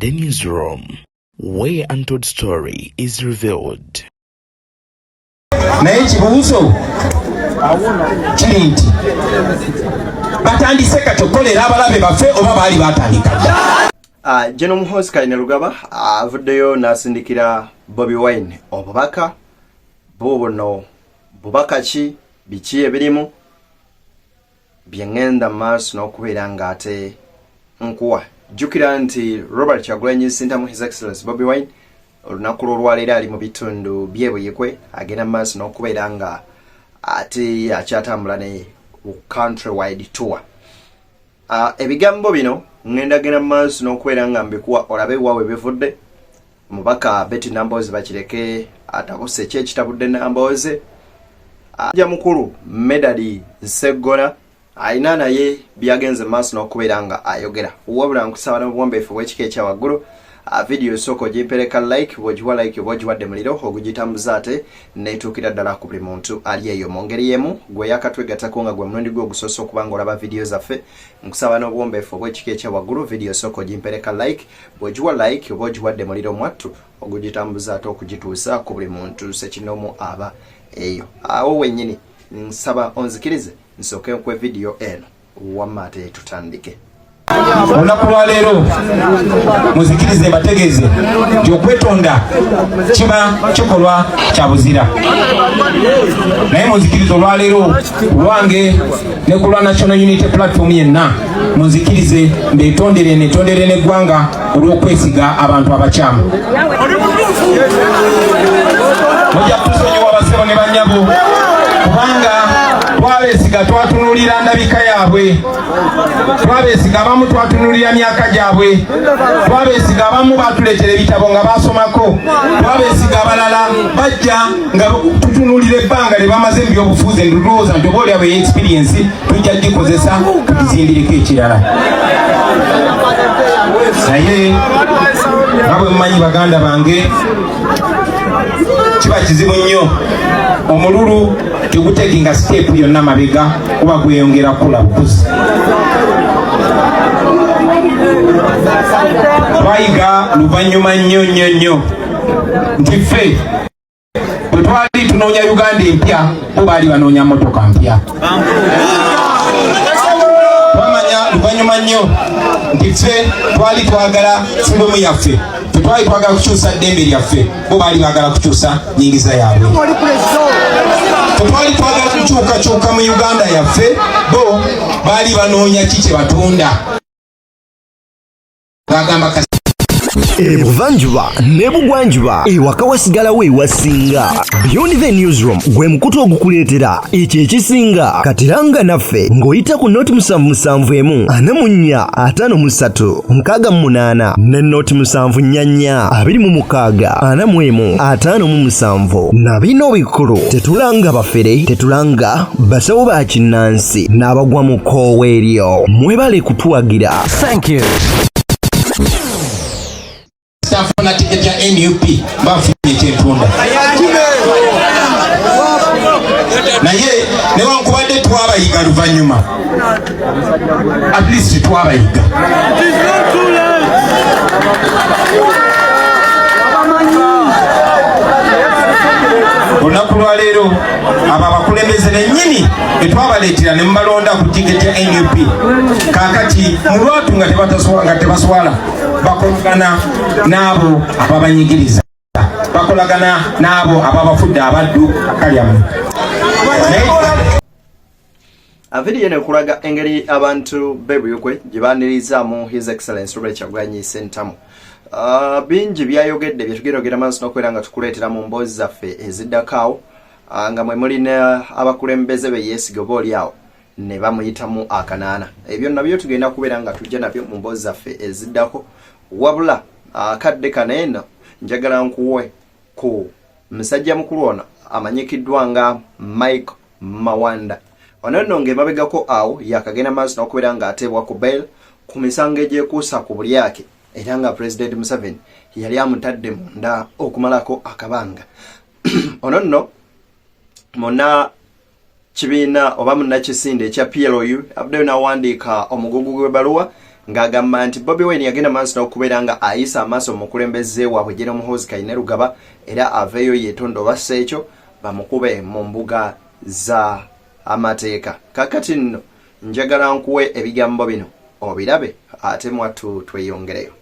The Newsroom, where untold story is revealed. Naye kibuuzo kiri nti batandise kati okukolera abalabe baffe oba baali batandika dda. Jeno Muhoozi Kayine Lugaba avuddeyo n'asindikira Bobi Wine obubaka buno bubaka ki biki ebirimu bye ŋŋenda mu maaso n'okubeera ng'ate nkuwa. Jjukira nti Robert Kyagulanyi Ssentamu His Excellency Bobi Wine olunaku lw'olwaleero ali mu bitundu byebuyikwe agenda mu maaso n'okubeera nga ate akyatambula ne country wide tour. Ebigambo bino ŋŋenda genda mu maaso n'okubeera nga mbikuwa olabe waawe bivudde. Mubaka Betty Nambooze bakireke atabuse ki ekitabudde Nambooze. Ajja mukulu Medadi Sseggona ayina naye byagenze maaso n'okubeera nga ayogera. Wabula nkusaba n'obuwombeefu bw'ekika ekya waggulu. Video soko jimpereka like bwogiwa like bwogiwadde muliro ogugitambuza ate netuukira ddala ku buli muntu ali eyo mu ngeri yemu gwe yakatwegatako nga gwe mulundi gwe ogusoose okuba ng'olaba video zaffe. Nkusaba n'obuwombeefu bw'ekika ekya waggulu video soko jimpereka like bwogiwa like bwogiwadde muliro mwattu ogugitambuza ate okugituusa ku buli muntu sekinomu aba eyo. Awo wennyini nsaba onzikirize nsooke kwe video eno wamma ate tutandike. Olunaku lwaleero muzikirize mbategeeze nti okwetonda kiba kikolwa kya buzira. Naye muzikirize olwaleero lwange ne ku lwa National Unity Platform yenna muzikirize mbeetondere netondere n'eggwanga olw'okwesiga abantu abakyamu. Mujja kutusonyiwa basebo ne bannyabo kubanga twabesiga twatunulira ndabika yaabwe, twabesiga abamu twatunulira myaka gyabwe, twabesiga abamu batuleetera ebitabo nga basomako, twabesiga abalala bajja nga tutunulira ebbanga lye bamaze mu byobufuzi ndulowooza nti oba oliabo experience tujja gikozesa tukizindireko ekirala. Naye nga bwe mumanyi baganda bange kiba kizibu nnyo omululu teguteginga step yonna mabega kuba gweyongera kula bukuzi. Twayiga luvannyuma nnyo nti ffe bwe twali tunoonya Uganda empya bo baali banoonya motoka mpya. Twamanya luvannyuma nnyo nti ffe twali twagala freedom yaffe, twali twagala kukyusa ddembe lyaffe, bo baali baagala kukyusa nyingiza yaabwe. Twali twagala kukyukakyuka mu Uganda yaffe, bo baali banoonya ki kye batunda. Bagamba Ebuvanjuba ne bugwanjuba ewaka wasigalawo ewasinga. Beyond the Newsroom gwe mukutu ogukuleetera ekyo ekisinga. Katiranga naffe ng'oyita ku noti 771 44 53 68 ne noti 744 26 41 57 na bino bikulu. Tetulanga bafere, tetulanga basawo ba kinnansi n'abagwa mu koowa eryo. Mwebale kutuwagira. Thank you. Stafuna tiketi ya NUP bafunye kyentunda. Naye newankubadde twabayiga luvannyuma, at least twabayiga. Olunaku lwaleero abo abakulembeze bennyini etwabaleetera ne mubalonda ku tiketi ya NUP kaakati mu lwatu nga tebaswala bakolagana n'abo ababanyigiriza, bakolagana n'abo ababafudde abaddu akalyamu. Video eno ekulaga engeri abantu b'ebuyikwe gye baanirizaamu His Excellency Robert Kyagulanyi Ssentamu. Bingi byayogedde bye tugenda ogera maaso n'okubeera nga tukuleetera mu mboozi zaffe eziddako nga mwe mulina abakulembeze be yeesiga oba oliawo ne bamuyitamu akanaana. Ebyo nabyo tugenda kubeera nga tujja nabyo mu mboozi zaffe eziddako. Wabula akadde kaneeno njagala nkuwe ku musajja mukulu ono amanyikiddwa nga Mike Mawanda. Ono nno ng'emabegako awo yakagenda maaso n'okubeera nga ateebwa ku bail ku misango egyekuusa ku bulyake era nga President Museveni yali amutadde munda okumalako akabanga. Ono nno muna kibiina oba munakisinde ekya PLU abaddeyo n'awandiika omugugu gw'ebbaluwa ng'agamba nti Bobi Wine yagenda maaso n'okubeera nga ayisa amaaso mu kulembeze waabwe General Muhoozi Kainerugaba era aveeyo yeetonda obassa ekyo bamukube mu mbuga za amateeka. Kakati nno njagala nkuwe ebigambo bino obirabe ate mwattu tweyongereyo.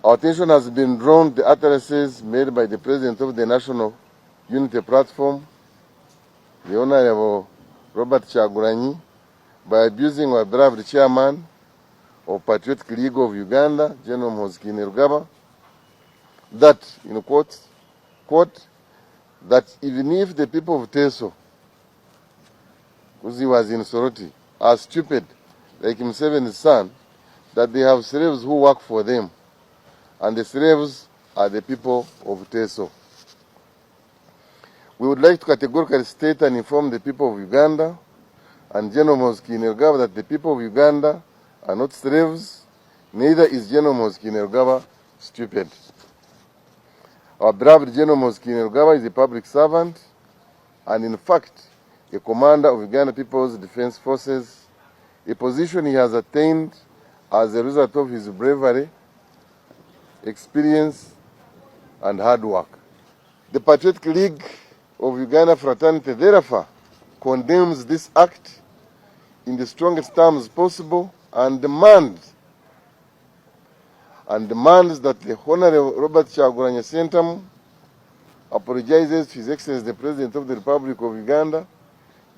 Our attention has been drawn to the utterances made by the President of the National Unity Platform, the Honorable Robert Kyagulanyi, by abusing our beloved chairman of Patriotic League of Uganda, General Muhoozi Kainerugaba, that, in quote, that even if the people of Teso, because he was in Soroti, are stupid, like Museveni's son, that they have slaves who work for them, and the slaves are the people of Teso. We would like to categorically state and inform the people of Uganda and General Muhoozi Kainerugaba that the people of Uganda are not slaves, neither is General Muhoozi Kainerugaba stupid. Our beloved General Muhoozi Kainerugaba is a public servant and in fact a commander of Uganda People's Defense Forces, a position he has attained as a result of his bravery, experience and hard work. The Patriotic League of Uganda Fraternity therefore condemns this act in the strongest terms possible and demands that the Honorable Robert Kyagulanyi Ssentamu apologizes to His Excellency the President of the Republic of Uganda,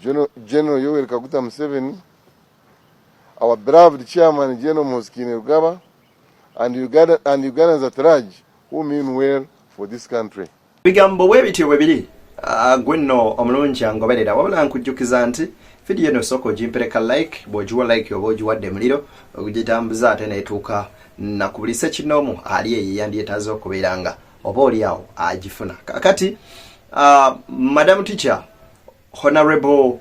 General Yoweri Kaguta Museveni, our beloved Chairman General Muhoozi Kainerugaba, and Ugandans at large who mean well for this country. Bigambo webityo bwebiri gwenno omulungi angoberera wabula nkujjukiza nti video eno soko jimpereka like bwojuwa like oba ojuwadde muliro ogitambuza ate netuuka nakubulisa kinoomu ali eyeyandiyetaaza okubeeranga oba oli awo agifuna. Kakati Madam Teacher Honorable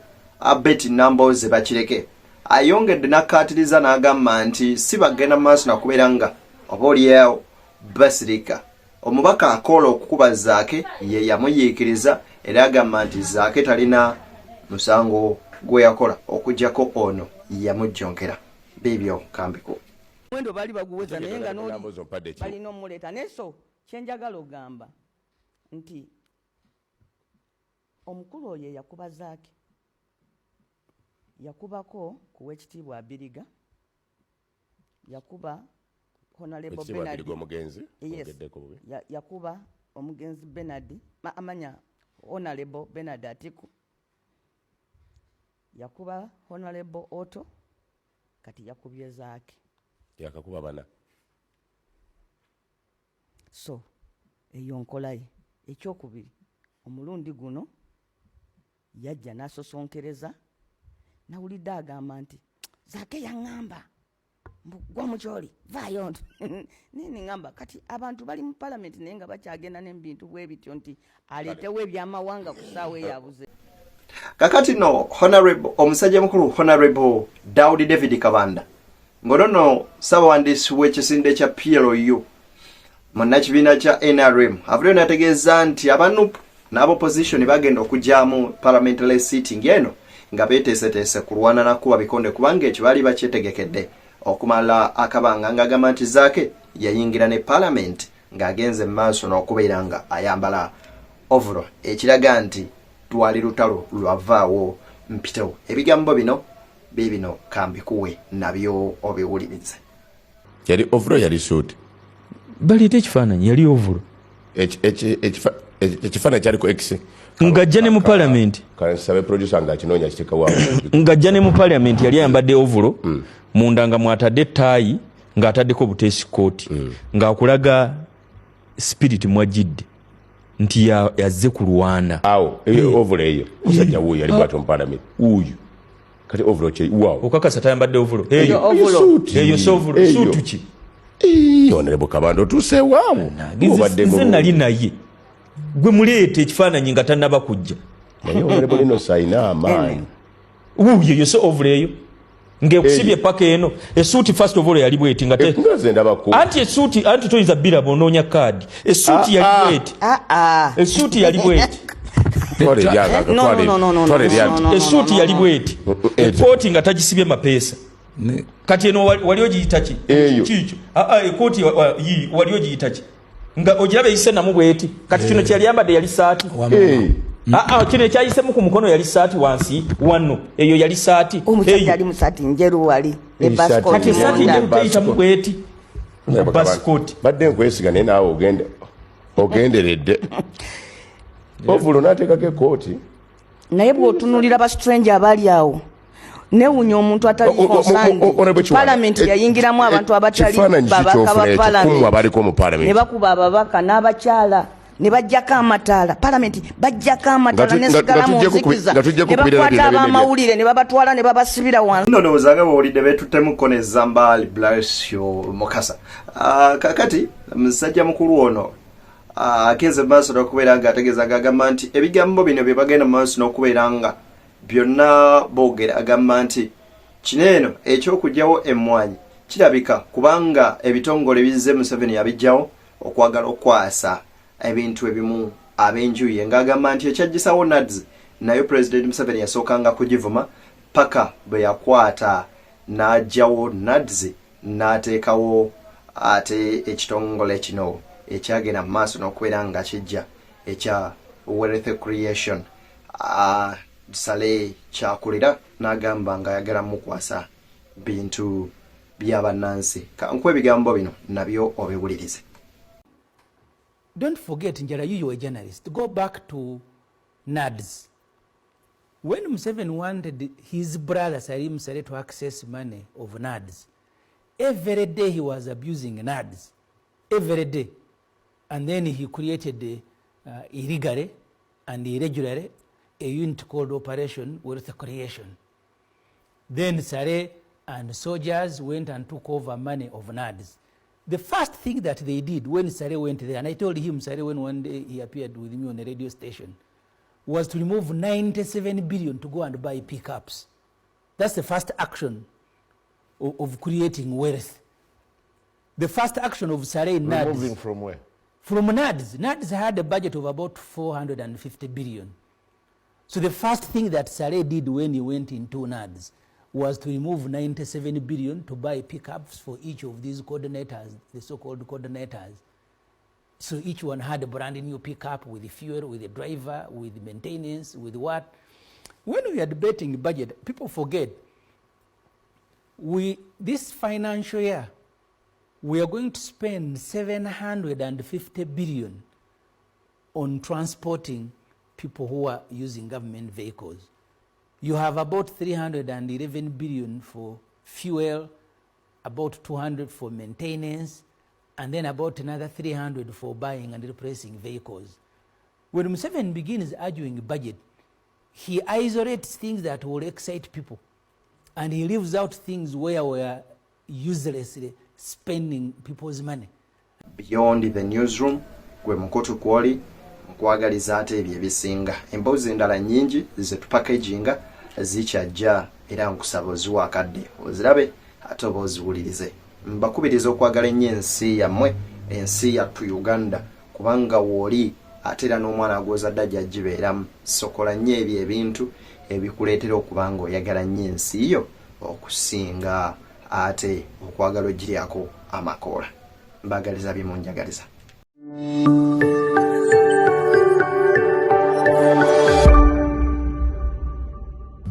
Betty Namboze Bakireke ayongedde nakkaatiriza n'agamba nti si bagenda maaso nakubeeranga oba oli awo basirika. Omubaka akola okukuba Zaake ye yamuyiikiriza era agamba nti Zaake talina musango gwe yakola okujjako ono yamujjonkera. Bibyo kambiko. Mwendo bali baguweza naye nga n'oli balina omuleeta neso kyenjagala ogamba nti omukulu oyo yakuba Zaake yakubako ku w'ekitiibwa Abiriga yakuba Honorable Bernard omugenzi yakuba omugenzi Bernard amanya Honorable Bernard Atiku yakuba Honorable Otto kati yakubye Zaake yakakuba bana so eyo nkolaye ekyokubiri omulundi guno yajja n'asosonkereza nawulidde agamba nti Zaake yaŋŋamba gwa mukyoli vaayo nini ngamba kati abantu bali mu parliament naye nga bakyagenda n'ebintu bwebityo nti aleetewo ebyamawanga ku ssaawa eyabuze. Kakati no Honorable omusajja mukulu Honorable Daudi David Kabanda ngono ssabawandiisi w'ekisinde kya PLU munnakibiina kya NRM avuddeyo n'ategeeza nti abanupu n'abopposition bagenda okugyamu parliamentary sitting eno nga beeteeseteese kulwana nakuba bikonde kubanga ekyo baali bakyetegekedde okumala akabanga ng'agamba nti Zaake yayingira ne parliament ng'agenze mu maaso n'okubeera nga ayambala ovuro ekiraga nti twali lutalo lwavaawo mpitewo. Ebigambo bino bibino kambikuwe nabyo obiwulirize. Yali ovuro yali suit baliite ekifaananyi yali ovuro ekifaananyi kyaliko x ng'ajja ne mu parliament kansabe producer ng'akinoonya kiteeka waawo ng'ajja ne mu parliament yali ayambadde ovuro munda nga mwatadde ettaayi ng'ataddeko buteesi kooti ng'akulaga spirit mwajjidde nti yazze ku Rwanda awo eyo ovuro eyo musajja wuuyo yali bw'atyo mu parliament wuuyo kati ovuro kye waawo okakasa tayambadde ovuro eyo ovuro suutu ki Honorable Kabanda otuuse waawo nze nali naye gwe muleete ekifaananyi nga tannaba kujja naye Honorable ino sayina amaanyi wuuyo yo so ovuro eyo ng'ekusibye paka eno esuuti first of all yali bweti nga anti esuuti anti toyinza bbira bonoonya kaadi esuuti yali bweti esuuti yali bweti esuuti yali bweti ekooti nga tagisibye mapeesa kati eno wali ogiyita ki kiikyo ekooti wali ogiyita ki nga ogiraba eyise namu bweti kati kino kyali yambadde yali saati kino ekyayisemu ku mukono yali saati wansi wano eyo yali saati omusajja ali mu saati njeru wali kati saati njeru teyitamu bweti basikoti badde nkwesiga naye naawe ogenderedde ovulo n'ateekako ekooti naye bw'otunulira bastranger abaali awo newunya omuntu atali konsandi palamenti yayingiramu abantu abatali babaka ba palamenti ne bakuba ababaka n'abakyala ne bajjako amataala palamenti bajjako amataala nesigala mu nzikiza ne bakwata ab'amawulire ne babatwala ne babasibira wansi. Nno ndowooza bawulidde beetuttemuko ne Zambali Blasio Mukasa. Kakati musajja mukulu ono agenze mu maaso n'okubeera nga ategeeza ng'agamba nti ebigambo bino bye bagenda mu maaso n'okubeera nga byonna boogera agamba nti kino eno eky'okugyawo emmwanyi kirabika kubanga ebitongole bizze Museveni yabijjawo okwagala okwasa ebintu ebimu ab'enjuye ng'agamba nti ekyajjisawo NADS nayo President Museveni yasookanga kugivuma paka bwe yakwata n'aggyawo NADS n'ateekawo ate ekitongole kino ekyagenda mu maaso n'okubeera nga kijja ekya Wealth Creation Sale kyakulira n'agamba nga ayagala mukwasa bintu by'abannansi kankwe ebigambo bino nabyo obiwulirize. Don't forget, Njara, you were a journalist. Go back to NADS. When Museveni wanted his brother Salim Sale to access money of NADS, every day he was abusing NADS. Every day. And then he created illegally and irregularly a unit called Operation Wealth Creation. Then Sale and soldiers went and took over money of NADS. The first thing that they did when Sale went there, and I told him, Sale, when one day he appeared with me on a radio station, was to remove 97 billion to go and buy pickups. That's the first action of creating wealth. The first action of Sale in NADS. Removing from where? From NADS. NADS had a budget of about 450 billion. So the first thing that Sale did when he went into NADS was to remove 97 billion to buy pickups for each of these coordinators, the so-called coordinators. So each one had a brand new pickup with the fuel, with the driver, with the maintenance, with what. When we are debating budget, people forget, this financial year, we are going to spend 750 billion on transporting people who are using government vehicles. You have about 311 billion for fuel, about 200 for maintenance, and then about another 300 for buying and replacing vehicles. When Museveni begins arguing budget, he isolates things that will excite people, and he leaves out things where we are uselessly spending people's money. Beyond the newsroom, gwe mukotu kwoli nkwagaliza ate ebyo ebisinga emboozi endala nnyingi ze tupackaginga zikyajja era nkusaba oziwa akadde ozirabe ate oba oziwulirize. Mbakubiriza okwagala ennyo ensi yammwe, ensi yattu Uganda, kubanga wooli ate era n'omwana gw'ozadde ajja gibeeramu. Sokola nnyo ebyo ebintu ebikuleetera okuba nga oyagala nnyo ensi yo okusinga ate okwagala ogiryako amakoola. Mbagaliza bimunjagaliza.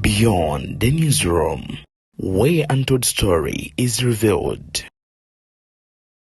Beyond the newsroom, where untold story is revealed.